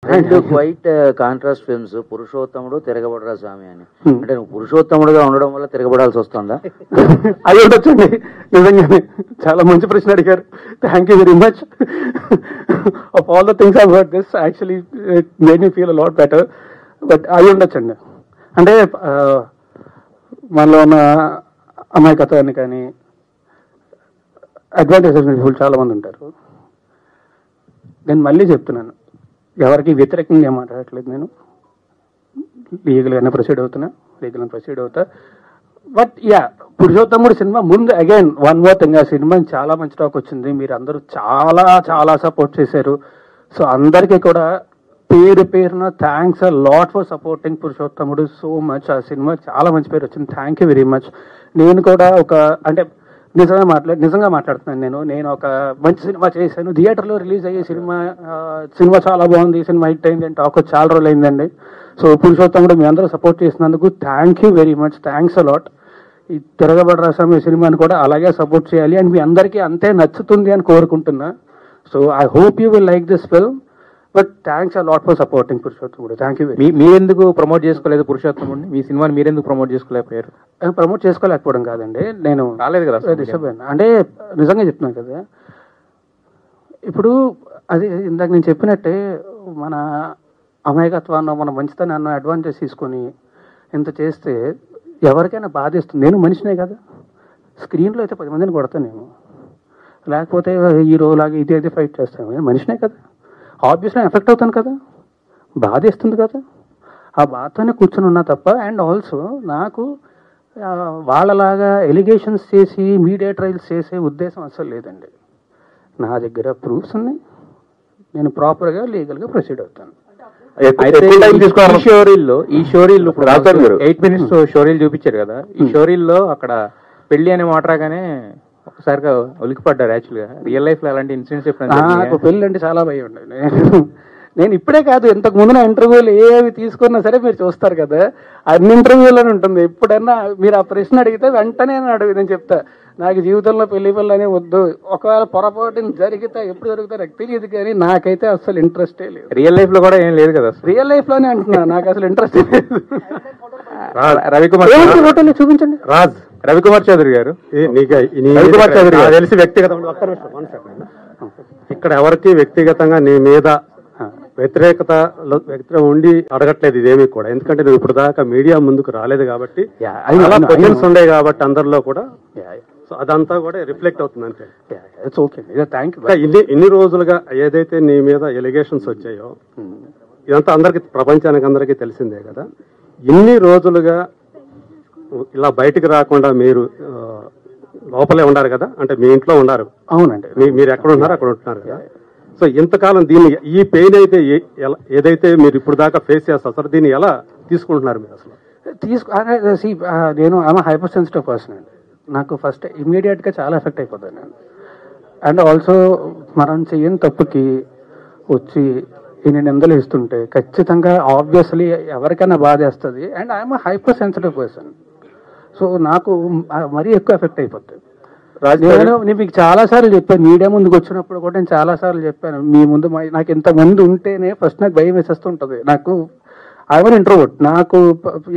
రెండు quiet contrast films, పురుషోత్తముడు, తిరగబడరా స్వామి అని. అంటే నువ్వు పురుషోత్తముడుగా ఉండడం వల్ల తిరగబడాల్సి వస్తుందా? అది ఉండొచ్చండి. నిజంగానే చాలా మంచి ప్రశ్న అడిగారు. Thank you very much. Of all the things I heard this actually it made me feel a lot better. But అది ఉండొచ్చండి. అంటే మనలో ఉన్న అమాయకత్వాన్ని కానీ అడ్వాంటేజెస్ చాలా మంది ఉంటారు. నేను మళ్ళీ చెప్తున్నాను, ఎవరికి వ్యతిరేకంగా మాట్లాడట్లేదు. నేను లీగల్గానే ప్రొసీడ్ అవుతా. బట్ యా, పురుషోత్తముడు సినిమా ముందు అగైన్ వన్ మోర్ థింగ్, ఆ సినిమా చాలా మంచి టాక్ వచ్చింది. మీరు అందరూ చాలా చాలా సపోర్ట్ చేశారు. సో అందరికీ కూడా పేరు పేరున thanks a lot for supporting పురుషోత్తముడు సో మచ్. ఆ సినిమా చాలా మంచి పేరు వచ్చింది. Thank you very much. నేను కూడా అంటే నిజంగా మాట్లాడుతున్నాను. నేను ఒక మంచి సినిమా చేశాను. థియేటర్లో రిలీజ్ అయ్యే సినిమా చాలా బాగుంది, సినిమా హిట్ అయింది అంటే టాక్ చాలా రోజులు అయిందండి. సో పురుషోత్తముడు మీ అందరూ సపోర్ట్ చేసినందుకు thank you very much. Thanks a lot. ఈ తిరగబడరా స్వామి సినిమాని కూడా అలాగే సపోర్ట్ చేయాలి అండ్ మీ అందరికీ అంతే నచ్చుతుంది అని కోరుకుంటున్నా. So I hope you will like this film. But thanks a lot for supporting పురుషోత్తముడు. Thank you. మీరెందుకు ప్రమోట్ చేసుకోలేదు పురుషోత్తముడిని? మీ సినిమాని మీరెందుకు ప్రమోట్ చేసుకోలేకపోయారు? ప్రమోట్ చేసుకోలేకపోవడం కాదండి, నేను రాలేదు కదా, డిస్టర్బ్ అయినా. అంటే నిజంగా చెప్తున్నాను కదా, ఇప్పుడు అది ఇందాక నేను చెప్పినట్టే మన అమాయకత్వాన్ని మన మంచితనాన్ని అడ్వాంటేజ్ తీసుకొని ఇంత చేస్తే ఎవరికైనా బాధేస్తుంది. నేను మనిషినే కదా, స్క్రీన్లో అయితే 10 మందిని కొడతానేమో, లేకపోతే హీరోలాగా ఇది ఫైట్ చేస్తాను. నేను మనిషినే కదా, ఆబ్వియస్లీ ఎఫెక్ట్ అవుతాను కదా, బాధేస్తుంది కదా. ఆ బాధతోనే కూర్చొని ఉన్నా తప్ప. అండ్ ఆల్సో నాకు వాళ్ళలాగా ఎలిగేషన్స్ చేసి మీడియా ట్రయల్స్ చేసే ఉద్దేశం అసలు లేదండి. నా దగ్గర ప్రూఫ్స్ ఉన్నాయి, నేను ప్రాపర్గా లీగల్గా ప్రొసీడ్ అవుతాను. ఈ షోరీల్లో ఇప్పుడు 8 minutes షోరీలు చూపించారు కదా, ఈ షోరీల్లో అక్కడ పెళ్లి అనే మాట రాగానే ఒకసారిగా ఉలికిపడ్డారు. యాక్చువల్గా రియల్ లైఫ్ లో అలాంటి ఇన్సిడెంట్స్ ఎప్పుడైనా? నాకు పెళ్ళి అంటే చాలా భయం ఉండండి. నేను ఇప్పుడే కాదు, ఇంతకు ముందు నా ఇంటర్వ్యూలు ఏవి తీసుకున్నా సరే మీరు చూస్తారు కదా, అన్ని ఇంటర్వ్యూలోనే ఉంటుంది. ఎప్పుడన్నా మీరు ఆ ప్రశ్న అడిగితే వెంటనే నేను చెప్తా, నాకు జీవితంలో పెళ్లి అనే వద్దు. ఒకవేళ పొరపాటున జరిగితే ఎప్పుడు జరుగుతా నాకు తెలియదు, కానీ నాకైతే అసలు ఇంట్రెస్టే లేదు. రియల్ లైఫ్ లో కూడా ఏం లేదు కదా? రియల్ లైఫ్ లోనే అంటున్నా, నాకు అసలు ఇంట్రెస్ట్ లేదు. రవికుమార్ చూపించండి. రవికుమార్ చౌదరి గారు, తెలిసి వ్యక్తిగతంగా ఇక్కడ ఎవరికి వ్యక్తిగతంగా నీ మీద వ్యతిరేకత ఉండి అడగట్లేదు ఇదేమీ కూడా. ఎందుకంటే నువ్వు ఇప్పుడు దాకా మీడియా ముందుకు రాలేదు కాబట్టి, క్వశ్చన్స్ ఉండే కాబట్టి అందరిలో కూడా అదంతా కూడా రిఫ్లెక్ట్ అవుతుంది అంతే. ఇన్ని రోజులుగా ఏదైతే నీ మీద ఎలిగేషన్స్ వచ్చాయో ఇదంతా అందరికి, ప్రపంచానికి అందరికీ తెలిసిందే కదా. ఇన్ని రోజులుగా ఇలా బయటికి రాకుండా మీరు లోపలే ఉన్నారు కదా, అంటే మీ ఇంట్లో ఉన్నారు. అవునండి, మీరు ఎక్కడ ఉన్నారు అక్కడ ఉంటున్నారు కదా. సో ఇంతకాలం దీన్ని, ఈ పెయిన్ అయితే ఏదైతే మీరు ఇప్పుడు దాకా ఫేస్ చేస్తారు, దీన్ని ఎలా తీసుకుంటున్నారు మీరు? అసలు నేను ఆమె హైపర్ సెన్సిటివ్ పర్సన్ అండి. నాకు ఫస్ట్ ఇమీడియట్గా చాలా ఎఫెక్ట్ అయిపోతాను నేను. అండ్ ఆల్సో మనం చేయని తప్పుకి వచ్చి ఇన్ని నిందలు ఇస్తుంటే ఖచ్చితంగా ఆబ్వియస్లీ ఎవరికైనా బాధ వేస్తుంది. And I'm hyper sensitive person. So నాకు మరీ ఎక్కువ ఎఫెక్ట్ అయిపోతుంది. నేను మీకు చాలాసార్లు చెప్పాను, మీడియా ముందుకు వచ్చినప్పుడు కూడా నేను చాలాసార్లు చెప్పాను, మీ ముందు నాకు ఇంతమంది ఉంటేనే ఫస్ట్ నాకు భయం వేసేస్తుంటుంది. నాకు ఐవన్ ఇంట్రోవర్ట్, నాకు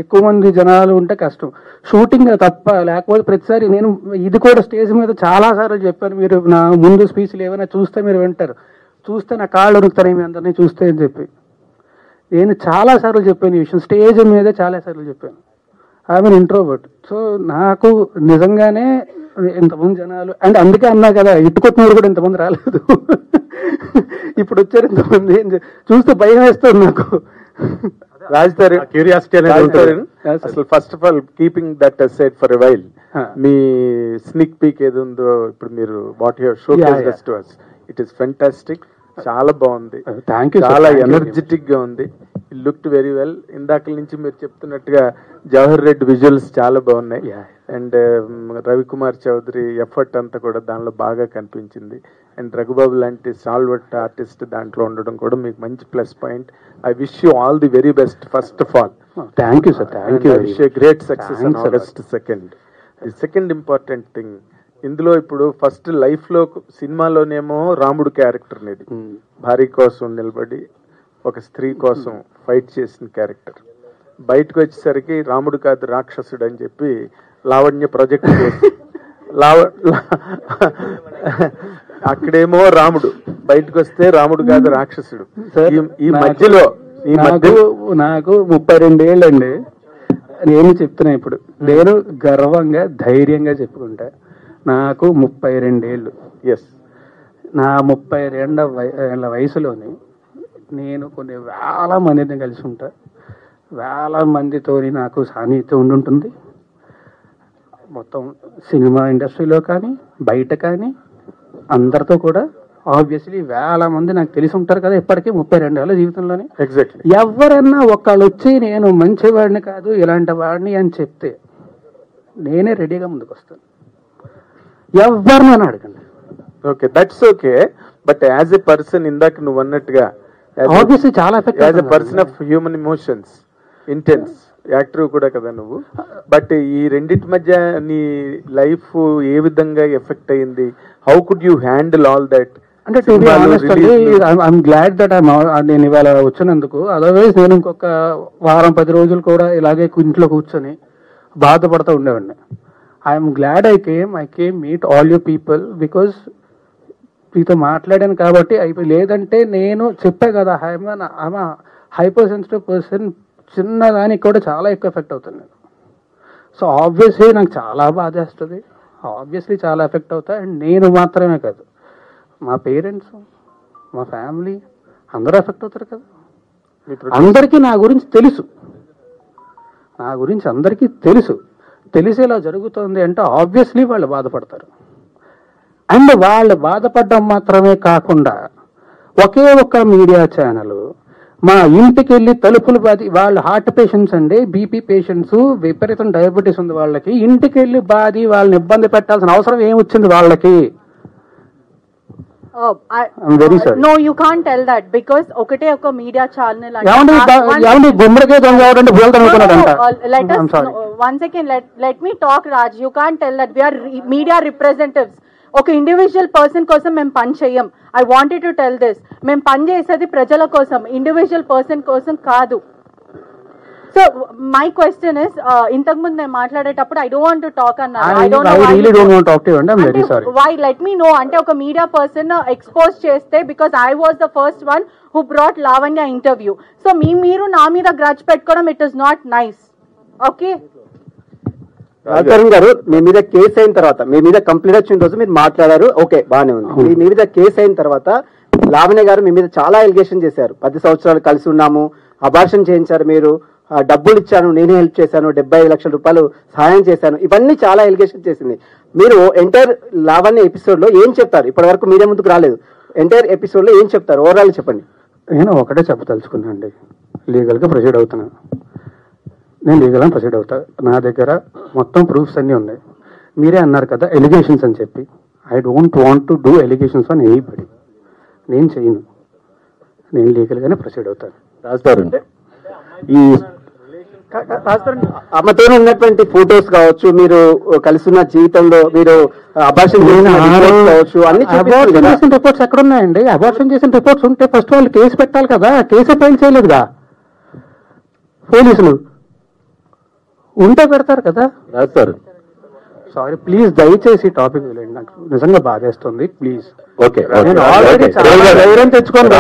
ఎక్కువ మంది జనాలు ఉంటే కష్టం. షూటింగ్ తప్ప, లేకపోతే ప్రతిసారి నేను ఇది కూడా స్టేజ్ మీద చాలాసార్లు చెప్పాను, మీరు నా ముందు స్పీచ్లు ఏమైనా చూస్తే మీరు వింటారు, చూస్తే నా కాళ్ళు ఉరుకుతారు మీ అందరినీ చూస్తే అని చెప్పి నేను చాలాసార్లు చెప్పాను ఈ విషయం. స్టేజ్ మీద చాలాసార్లు చెప్పాను, ఐవన్ ఇంట్రోవర్ట్. సో నాకు నిజంగానే ఇంతమంది జనాలు, అండ్ అందుకే అన్నా కదా ఇట్టుకొట్టినోడు కూడా ఇంతమంది రాలేదు, ఇప్పుడు వచ్చారు ఇంతమంది చూస్తే భయం వేస్తుంది నాకు. రాజధాని క్యూరియాసిటీ అసలు first of all keeping that aside for a while, me స్నిక్ peak ఏది ఉందో ఇప్పుడు మీరు what your show case to us, it is fantastic, చాలా బాగుంది, చాలా ఎనర్జెటిక్ గా ఉంది, ఇట్ లుక్డ్ వెరీ వెల్. ఇందాక నుంచి మీరు చెప్తున్నట్టుగా జవహర్ రెడ్డి విజువల్స్ చాలా బాగున్నాయి. అండ్ రవికుమార్ చౌదరి ఎఫర్ట్ అంతా కూడా దానిలో బాగా కనిపించింది. అండ్ రఘుబాబు లాంటి స్టాల్వర్ట్ ఆర్టిస్ట్ దాంట్లో ఉండడం కూడా మీకు మంచి plus point. I wish you all the very best first of all. Thank you sir, thank you. Wish you great success on August 2nd. The second important thing ఇందులో, ఇప్పుడు first life లో సినిమాలోనేమో రాముడు character అనేది భార్య కోసం నిలబడి ఒక స్త్రీ కోసం ఫైట్ చేసిన క్యారెక్టర్. బయటకు వచ్చేసరికి రాముడు కాదు రాక్షసుడు అని చెప్పి లావణ్య ప్రొజెక్ట్ చేసి అక్కడేమో రాముడు, బయటకు వస్తే రాముడు కాదు రాక్షసుడు. ఈ మధ్యలో నాకు 32 ఏళ్ళండి. నేను చెప్తున్నా ఇప్పుడు, నేను గర్వంగా ధైర్యంగా చెప్పుకుంటా, నాకు 32 ఏళ్ళు. ఎస్, నా 32 ఏళ్ళ వయసులోని నేను కొన్ని వేల మందిని కలిసి ఉంటా, వేల మందితో నాకు సాన్నిహిత్యం ఉండుంటుంది. మొత్తం సినిమా ఇండస్ట్రీలో కానీ బయట కానీ అందరితో కూడా ఆబ్వియస్లీ వేల మంది నాకు తెలిసి ఉంటారు కదా ఇప్పటికీ 32 ఏళ్ళ జీవితంలోనే. ఎగ్జాక్ట్లీ. ఎవరన్నా ఒకళ్ళు వచ్చి నేను మంచివాడిని కాదు ఇలాంటి వాడిని అని చెప్తే నేనే రెడీగా ముందుకు వస్తాను. ఎవరినైనా అడగండి. Okay, that's okay. But as a person, ఇందాక నువ్వు అన్నట్టుగా ఆబ్వియస్లీ చాలా effect, as a person of human emotions, intense actor కూడా కదా నువ్వు. బట్ ఈ రెండింటి మధ్య నీ లైఫ్ ఏ విధంగా ఎఫెక్ట్ అయింది? How could you handle all that? అంటే టు బి ఆనెస్ట్ అండి, ఐఎమ్ గ్లాడ్ దట్ నేను ఇవాళ వచ్చినందుకు. అదర్వైజ్ నేను ఇంకొక వారం 10 రోజులు కూడా ఇలాగే ఇంట్లో కూర్చొని బాధపడుతూ ఉండేవాడిని. I'm glad I came meet all you people because మీతో మాట్లాడాను కాబట్టి అయిపోయి. లేదంటే నేను చెప్పా కదా, ఐఎమ్ హైపర్ సెన్సిటివ్ పర్సన్, చిన్నదానికి కూడా చాలా ఎక్కువ ఎఫెక్ట్ అవుతుంది నేను. సో ఆబ్వియస్లీ నాకు చాలా బాధేస్తుంది, ఆబ్వియస్లీ చాలా ఎఫెక్ట్ అవుతా. అండ్ నేను మాత్రమే కాదు, మా పేరెంట్స్, మా ఫ్యామిలీ అందరూ ఎఫెక్ట్ అవుతారు కదా. అందరికీ నా గురించి తెలుసు, నా గురించి అందరికీ తెలుసు. తెలిసేలా జరుగుతుంది అంటే ఆబ్వియస్లీ వాళ్ళు బాధపడతారు. అండ్ వాళ్ళు బాధపడడం మాత్రమే కాకుండా ఒకే ఒక్క మీడియా ఛానల్ మా ఇంటికి వెళ్ళి తలుపులు బాది, వాళ్ళు హార్ట్ పేషెంట్స్ అండి, బీపీ పేషెంట్స్, విపరీతం డయాబెటీస్ ఉంది వాళ్ళకి, ఇంటికి వెళ్ళి బాది వాళ్ళని ఇబ్బంది పెట్టాల్సిన అవసరం ఏమొచ్చింది వాళ్ళకి? Very sorry. No, you can't tell that because ఒకటే ఒక మీడియా ఛానల్ అంటే గుమ్మడికే దొంగ ఎవరంటే let us one second, let me talk, Raj. You can't tell that we are media representatives. ఒక ఇండివిజువల్ పర్సన్ కోసం మేము పని చెయ్యం. I wanted to tell this. మేము పని చేసేది ప్రజల కోసం, ఇండివిజువల్ పర్సన్ కోసం కాదు. సో మై క్వశ్చన్ ఇస్, ఇంతకు ముందు నేను మాట్లాడేటప్పుడు I don't want to talk అన్నారు. వై లెట్ మీ నో అంటే ఒక మీడియా పర్సన్ ఎక్స్పోజ్ చేస్తే because I was the first one who brought Lavanya interview. So మీరు నా మీద గ్రడ్జ్ పెట్టుకోవడం it is not nice. Okay Rajaram గారు, మీ మీద కేసు అయిన తర్వాత, మీ మీద కంప్లైంట్ వచ్చిన రోజు మీరు మాట్లాడారు, ఓకే బానే ఉంది. మీ మీద కేసు అయిన తర్వాత లావణ్య గారు మీ మీద చాలా ఎలిగేషన్ చేశారు. 10 సంవత్సరాలు కలిసి ఉన్నాము, అబార్షన్ చేయించారు, మీరు డబ్బులు ఇచ్చాను, నేనే హెల్ప్ చేశాను, 75 లక్షల రూపాయలు సహాయం చేశాను, ఇవన్నీ చాలా ఎలిగేషన్ చేసింది. మీరు ఎంటైర్ లావణ్య ఎపిసోడ్ లో ఏం చెప్తారు? ఇప్పటి వరకు మీడియా ముందుకు రాలేదు, ఎంటైర్ ఎపిసోడ్ లో ఏం చెప్తారు? ఓవరాల్ చెప్పండి. నేను ఒకటే చెప్పదలుచుకున్నా అండి, లీగల్ గా ప్రొసీడ్ అవుతున్నాను. నేను లీగల్గా ప్రొసీడ్ అవుతా. నా దగ్గర మొత్తం ప్రూఫ్స్ అన్నీ ఉన్నాయి. మీరే అన్నారు కదా ఎలిగేషన్స్ అని చెప్పి. I don't want to do allegations on anybody. నేను చేయను, నేను లీగల్గానే ప్రొసీడ్ అవుతాను. రాస్తారు ఈ అమ్మతో ఉన్నటువంటి ఫొటోస్ కావచ్చు, మీరు కలిసి ఉన్న జీవితంలో మీరు అబార్షన్ కావచ్చు, అన్ని చేసిన రిపోర్ట్స్ ఎక్కడ ఉన్నాయండి? అబార్షన్ చేసిన రిపోర్ట్స్ ఉంటే ఫస్ట్ వాళ్ళు కేసు పెట్టాలి కదా, కేసే ఫైల్ చేయలేదుగా పోలీసులు. ఉంటే పెడతారు కదా. రాస్తారు. సారీ ప్లీజ్, దయచేసి టాపిక్ వెళ్ళండి, నాకు నిజంగా బాధేస్తుంది ప్లీజ్. ఓకే, నేను ఆల్రెడీ చాలా ధైర్యం తెచ్చుకోండి.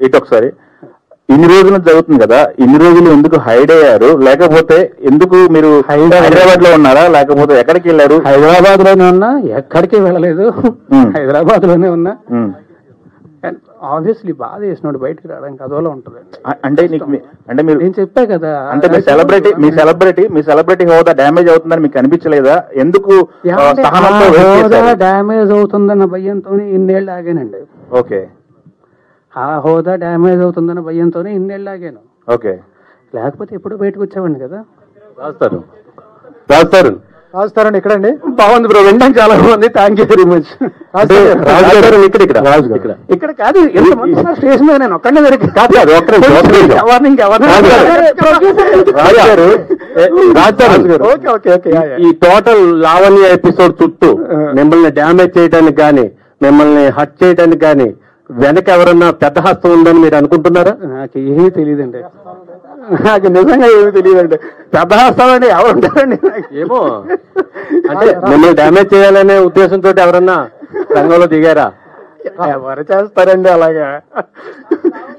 ఇటొకసారి ఇన్ని రోజులు జరుగుతుంది కదా, ఇన్ని రోజులు ఎందుకు హైడ్ అయ్యారు? లేకపోతే ఎందుకు మీరు హైదరాబాద్ లో ఉన్నారా, లేకపోతే ఎక్కడికి వెళ్ళారు? హైదరాబాద్ లోనే ఉన్నా, ఎక్కడికి వెళ్ళలేదు, హైదరాబాద్ లోనే ఉన్నా. ఆబ్వియస్లీ బాధ చేసినాడు, బయటకు రావడానికి అదోలా ఉంటుంది. అంటే అంటే మీరు నేను చెప్పా కదా, అంటే మీ సెలబ్రిటీ హోదా డ్యామేజ్ అవుతుందని మీకు అనిపించలేదా? ఎందుకు డ్యామేజ్ అవుతుందన్న భయంతో ఇన్నేళ్ళు ఆగానండి. ఓకే, ఆ హోదా డ్యామేజ్ అవుతుందన్న భయంతోనే ఇన్నేళ్ళు ఆగాను. ఓకే, లేకపోతే ఎప్పుడు బయటకు వచ్చామండి కదా. రాస్తారు రాజుతారండి ఇక్కడండి. బాగుంది బ్రో, వినడానికి చాలా బాగుంది. Thank you very much. ఇక్కడ కాదు, స్టేషన్ మీద నేను ఒక్కడే ఈ టోటల్ లావణ్య ఎపిసోడ్ చుట్టూ మిమ్మల్ని డ్యామేజ్ చేయడానికి కానీ మిమ్మల్ని హట్ చేయడానికి కానీ వెనక ఎవరన్నా పెద్ద హస్తం ఉందని మీరు అనుకుంటున్నారా? నాకు ఏమీ తెలియదండి, నాకు నిజంగా ఏమీ తెలియదండి. పెద్ద హస్తం అంటే ఎవరు ఉంటారండి? ఏమో, అంటే మిమ్మల్ని డ్యామేజ్ చేయాలనే ఉద్దేశంతో ఎవరన్నా రంగంలో దిగారా? ఎవరు చేస్తారండి అలాగా?